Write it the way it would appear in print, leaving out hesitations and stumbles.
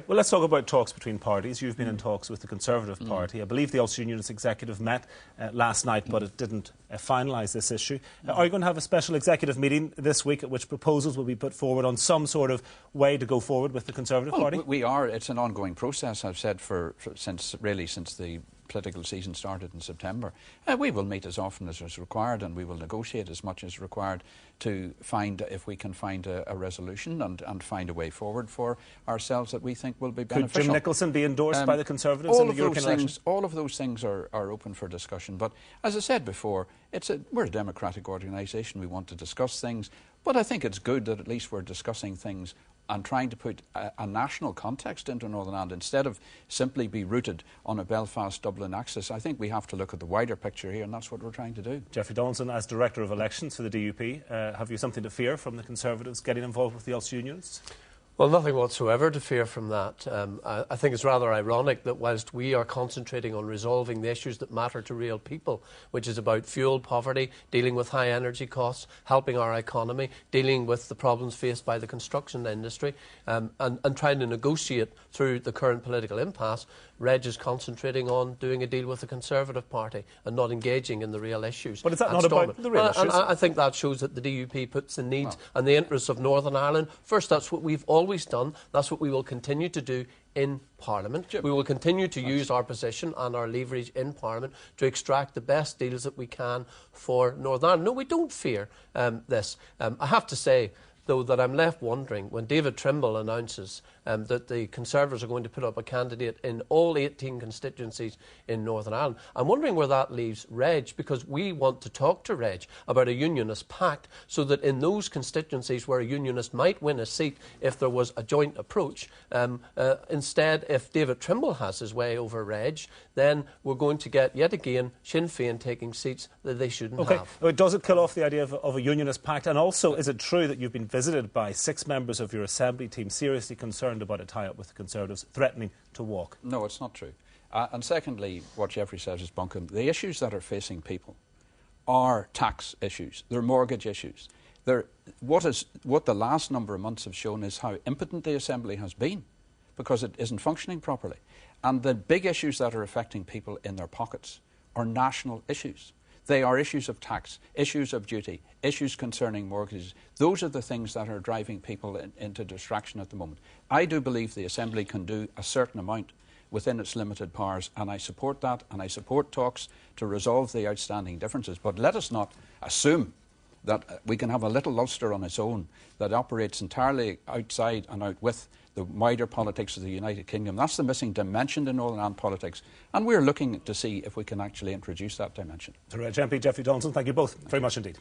Well, let's talk about talks between parties. You've been in talks with the Conservative Party. I believe the Ulster Unionist Executive met last night, but it didn't finalise this issue. Are you going to have a special executive meeting this week at which proposals will be put forward on some sort of way to go forward with the Conservative Party? We are. It's an ongoing process, I've said, since the political season started in September. We will meet as often as is required, and we will negotiate as much as required to find, if we can find a resolution and find a way forward for ourselves that we think will be beneficial. Could Jim Nicholson be endorsed by the Conservatives in the European elections? All of those things are open for discussion. But as I said before, we're a democratic organisation. We want to discuss things. But I think it's good that at least we're discussing things and trying to put a national context into Northern Ireland instead of simply be rooted on a Belfast-Dublin axis. I think we have to look at the wider picture here, and that's what we're trying to do. Jeffrey Donaldson, as Director of Elections for the DUP, have you something to fear from the Conservatives getting involved with the Ulster Unionists? Well, nothing whatsoever to fear from that. I think it's rather ironic that whilst we are concentrating on resolving the issues that matter to real people, which is about fuel poverty, dealing with high energy costs, helping our economy, dealing with the problems faced by the construction industry, and trying to negotiate through the current political impasse, Reg is concentrating on doing a deal with the Conservative Party and not engaging in the real issues. But is that not about the real issues? And I think that shows that the DUP puts the needs and the interests of Northern Ireland first. That's what we've always done. That's what we will continue to do in Parliament. We will continue to use our position and our leverage in Parliament to extract the best deals that we can for Northern Ireland. No, we don't fear this. I have to say, though, that I'm left wondering when David Trimble announces that the Conservatives are going to put up a candidate in all 18 constituencies in Northern Ireland. I'm wondering where that leaves Reg, because we want to talk to Reg about a unionist pact so that in those constituencies where a unionist might win a seat if there was a joint approach, instead, if David Trimble has his way over Reg, then we're going to get, yet again, Sinn Féin taking seats that they shouldn't have. Well, does it kill off the idea of a unionist pact? And also, is it true that you've been visited by 6 members of your Assembly team seriously concerned about a tie-up with the Conservatives, threatening to walk? No, it's not true. And secondly, what Jeffrey says is bunkum. The issues that are facing people are tax issues, they're mortgage issues. What the last number of months have shown is how impotent the Assembly has been because it isn't functioning properly. And the big issues that are affecting people in their pockets are national issues. They are issues of tax, issues of duty, issues concerning mortgages. Those are the things that are driving people into distraction at the moment. I do believe the Assembly can do a certain amount within its limited powers, and I support that, and I support talks to resolve the outstanding differences. But let us not assume that we can have a little Ulster on its own that operates entirely outside and out with the wider politics of the United Kingdom. That's the missing dimension in Northern Ireland politics, and we're looking to see if we can actually introduce that dimension. Reg Empey, Jeffrey Donaldson, thank you both very much indeed.